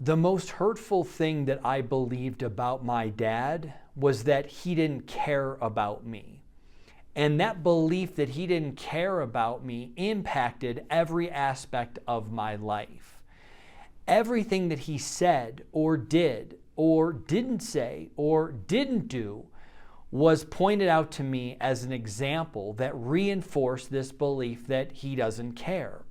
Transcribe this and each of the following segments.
The most hurtful thing that I believed about my dad was that he didn't care about me. And that belief that he didn't care about me impacted every aspect of my life. Everything that he said or did or didn't say or didn't do was pointed out to me as an example that reinforced this belief that he doesn't care.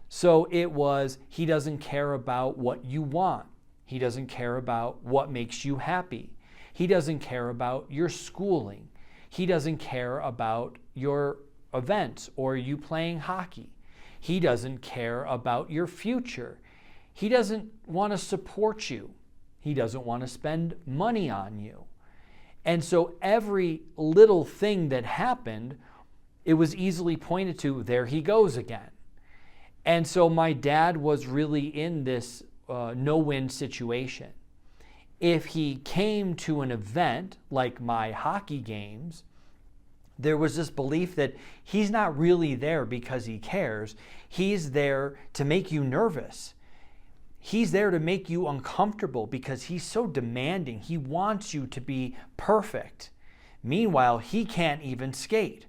So it was, he doesn't care about what you want. He doesn't care about what makes you happy. He doesn't care about your schooling. He doesn't care about your events or you playing hockey. He doesn't care about your future. He doesn't want to support you. He doesn't want to spend money on you. And so every little thing that happened, it was easily pointed to, there he goes again. And so my dad was really in this no-win situation. If he came to an event like my hockey games, there was this belief that he's not really there because he cares. He's there to make you nervous. He's there to make you uncomfortable because he's so demanding. He wants you to be perfect. Meanwhile, he can't even skate.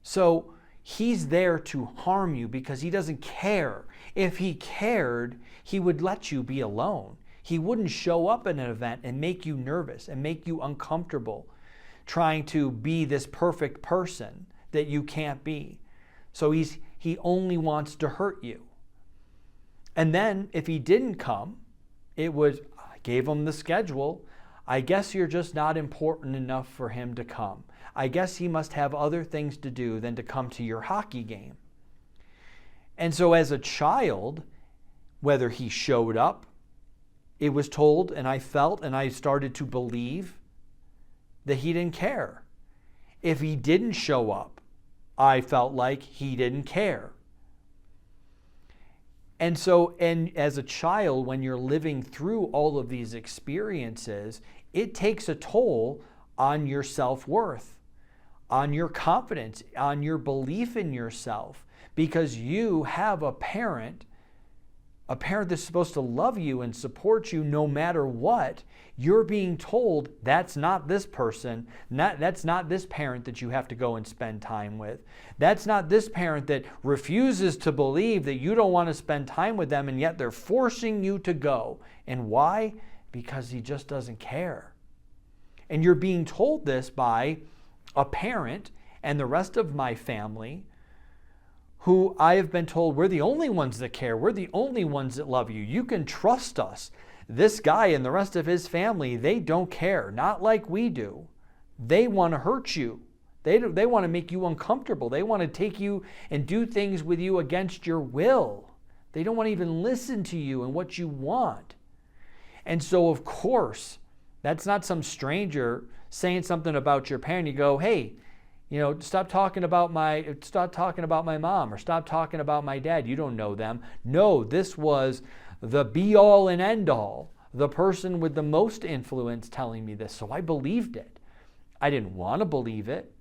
So he's there to harm you because he doesn't care. If he cared, he would let you be alone. He wouldn't show up at an event and make you nervous and make you uncomfortable, trying to be this perfect person that you can't be. So he only wants to hurt you. And then if he didn't come, it was, I gave him the schedule. I guess you're just not important enough for him to come. I guess he must have other things to do than to come to your hockey game. And so as a child, whether he showed up, it was told, and I felt, and I started to believe that he didn't care. If he didn't show up, I felt like he didn't care. And so, and as a child, when you're living through all of these experiences, it takes a toll on your self-worth, on your confidence, on your belief in yourself, because you have a parent that's supposed to love you and support you no matter what. You're being told that's not this person, that's not this parent that you have to go and spend time with. That's not this parent that refuses to believe that you don't want to spend time with them, and yet they're forcing you to go. And why? Because he just doesn't care. And you're being told this by a parent and the rest of my family, who I have been told, we're the only ones that care. We're the only ones that love you. You can trust us. This guy and the rest of his family, they don't care. Not like we do. They want to hurt you. They want to make you uncomfortable. They want to take you and do things with you against your will. They don't want to even listen to you and what you want. And so, of course, that's not some stranger saying something about your parent. You go, hey, stop talking about my mom, or stop talking about my dad. You don't know them. No, this was the be-all and end-all, the person with the most influence telling me this. So I believed it. I didn't want to believe it.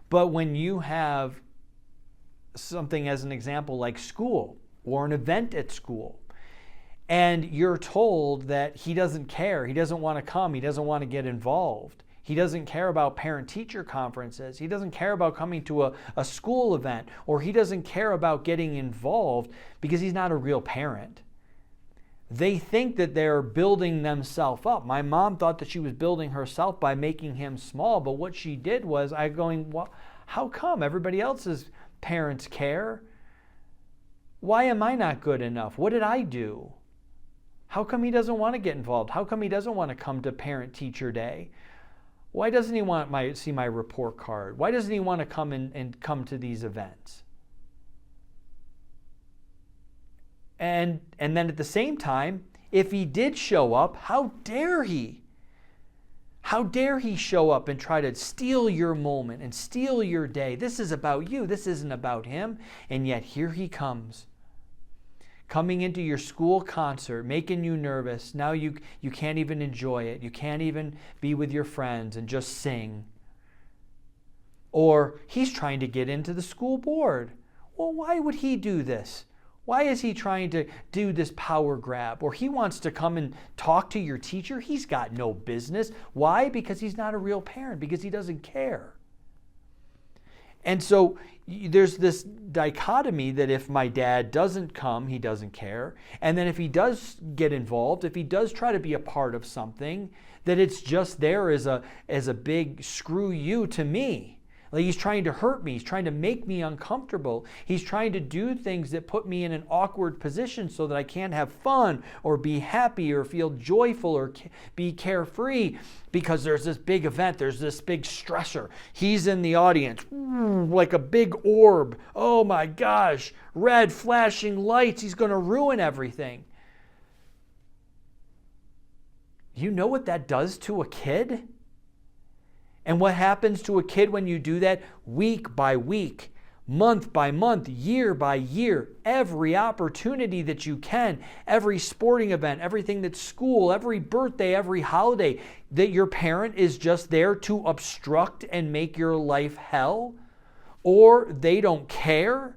But when you have something as an example like school or an event at school, and you're told that he doesn't care, he doesn't want to come, he doesn't want to get involved, he doesn't care about parent-teacher conferences, he doesn't care about coming to a school event, or he doesn't care about getting involved because he's not a real parent. They think that they're building themselves up. My mom thought that she was building herself by making him small, but what she did was, well, how come everybody else's parents care? Why am I not good enough? What did I do? How come he doesn't want to get involved? How come he doesn't want to come to parent-teacher day? Why doesn't he want to see my report card? Why doesn't he want to come and come to these events? And then at the same time, if he did show up, how dare he? How dare he show up and try to steal your moment and steal your day? This is about you. This isn't about him. And yet here he comes, coming into your school concert, making you nervous. Now you can't even enjoy it. You can't even be with your friends and just sing. Or he's trying to get into the school board. Well, why would he do this? Why is he trying to do this power grab? Or he wants to come and talk to your teacher? He's got no business. Why? Because he's not a real parent, because he doesn't care. And so there's this dichotomy that if my dad doesn't come, he doesn't care. And then if he does get involved, if he does try to be a part of something, that it's just there as a big screw you to me. Like he's trying to hurt me. He's trying to make me uncomfortable. He's trying to do things that put me in an awkward position so that I can't have fun or be happy or feel joyful or be carefree because there's this big event. There's this big stressor. He's in the audience like a big orb. Oh my gosh, red flashing lights. He's going to ruin everything. You know what that does to a kid? And what happens to a kid when you do that? Week by week, month by month, year by year, every opportunity that you can, every sporting event, everything that's school, every birthday, every holiday, that your parent is just there to obstruct and make your life hell, or they don't care.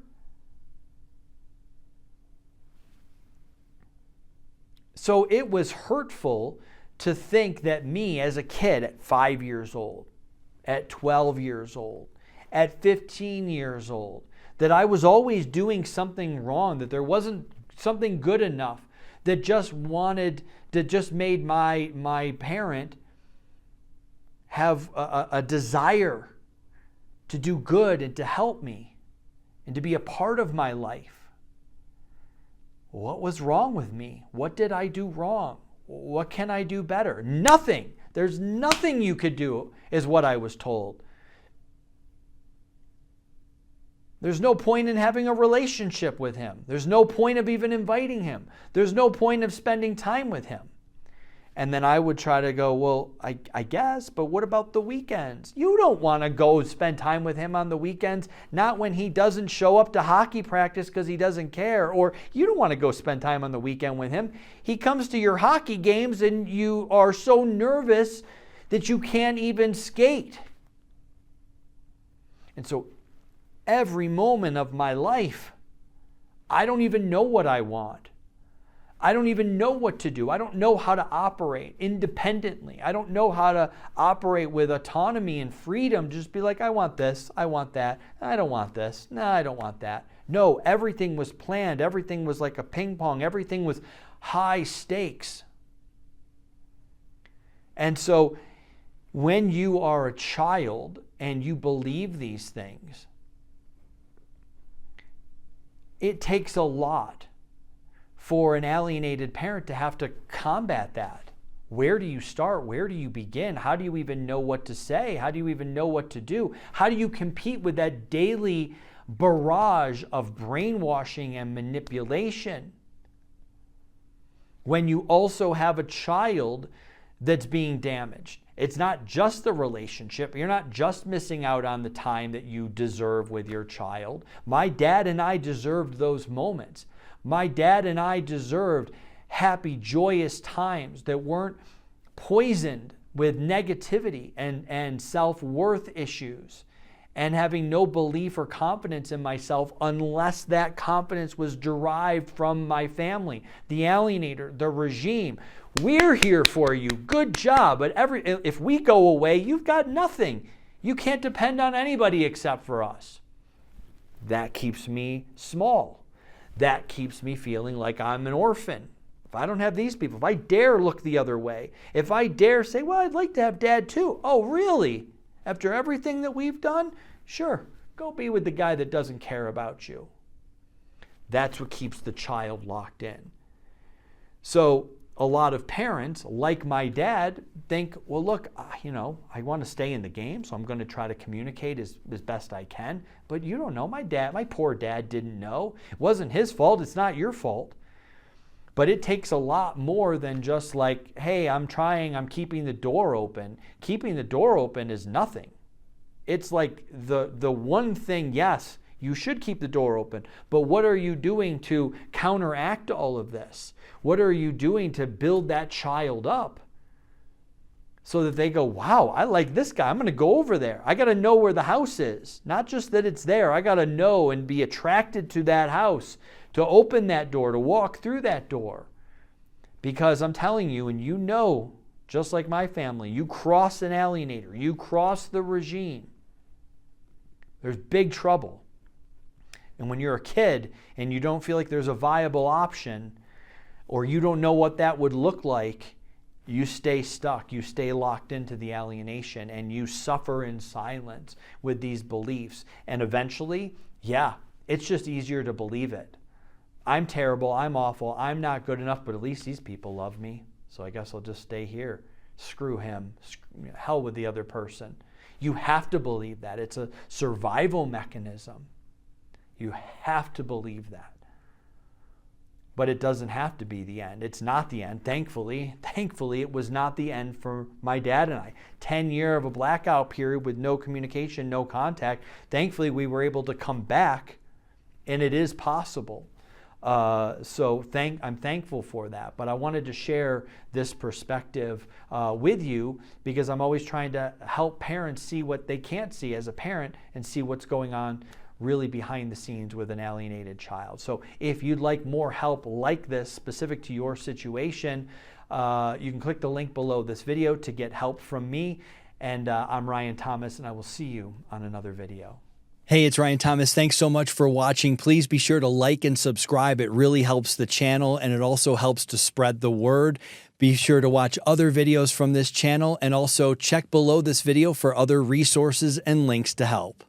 So it was hurtful to think that me as a kid at 5 years old, at 12 years old, at 15 years old, that I was always doing something wrong, that there wasn't something good enough, that just made my parent have a desire to do good and to help me and to be a part of my life. What was wrong with me? What did I do wrong? What can I do better? Nothing. There's nothing you could do, is what I was told. There's no point in having a relationship with him. There's no point of even inviting him. There's no point of spending time with him. And then I would try to go, well, I guess, but what about the weekends? You don't want to go spend time with him on the weekends, not when he doesn't show up to hockey practice because he doesn't care, or you don't want to go spend time on the weekend with him. He comes to your hockey games and you are so nervous that you can't even skate. And so every moment of my life, I don't even know what I want. I don't even know what to do. I don't know how to operate independently. I don't know how to operate with autonomy and freedom. Just be like, I want this, I want that. I don't want this. No, I don't want that. No, everything was planned. Everything was like a ping pong. Everything was high stakes. And so when you are a child and you believe these things, it takes a lot for an alienated parent to have to combat that. Where do you start? Where do you begin? How do you even know what to say? How do you even know what to do? How do you compete with that daily barrage of brainwashing and manipulation when you also have a child that's being damaged? It's not just the relationship. You're not just missing out on the time that you deserve with your child. My dad and I deserved those moments. My dad and I deserved happy, joyous times that weren't poisoned with negativity and self-worth issues and having no belief or confidence in myself unless that confidence was derived from my family, the alienator, the regime. We're here for you. Good job. But if we go away, you've got nothing. You can't depend on anybody except for us. That keeps me small. That keeps me feeling like I'm an orphan. If I don't have these people, if I dare look the other way, if I dare say, well, I'd like to have dad too. Oh, really? After everything that we've done? Sure, go be with the guy that doesn't care about you. That's what keeps the child locked in. So a lot of parents, like my dad, think, well, look, I want to stay in the game, so I'm going to try to communicate as best I can. But you don't know. My poor dad didn't know. It wasn't his fault. It's not your fault. But it takes a lot more than just like, hey, I'm keeping the door open. Keeping the door open is nothing. It's like the one thing, yes, you should keep the door open. But what are you doing to counteract all of this? What are you doing to build that child up so that they go, wow, I like this guy. I'm going to go over there. I got to know where the house is. Not just that it's there. I got to know and be attracted to that house to open that door, to walk through that door. Because I'm telling you, and you know, just like my family, you cross an alienator, you cross the regime, there's big trouble. And when you're a kid and you don't feel like there's a viable option, or you don't know what that would look like, you stay stuck, you stay locked into the alienation, and you suffer in silence with these beliefs. And eventually, yeah, it's just easier to believe it. I'm terrible, I'm awful, I'm not good enough, but at least these people love me, so I guess I'll just stay here. Screw him, hell with the other person. You have to believe that. It's a survival mechanism. You have to believe that. But it doesn't have to be the end. It's not the end. Thankfully, it was not the end for my dad and I. 10 years of a blackout period with no communication, no contact. Thankfully, we were able to come back, and it is possible. So I'm thankful for that. But I wanted to share this perspective with you because I'm always trying to help parents see what they can't see as a parent and see what's going on really behind the scenes with an alienated child. So if you'd like more help like this specific to your situation, you can click the link below this video to get help from me. And I'm Ryan Thomas, and I will see you on another video. Hey, it's Ryan Thomas. Thanks so much for watching. Please be sure to like and subscribe. It really helps the channel, and it also helps to spread the word. Be sure to watch other videos from this channel, and also check below this video for other resources and links to help.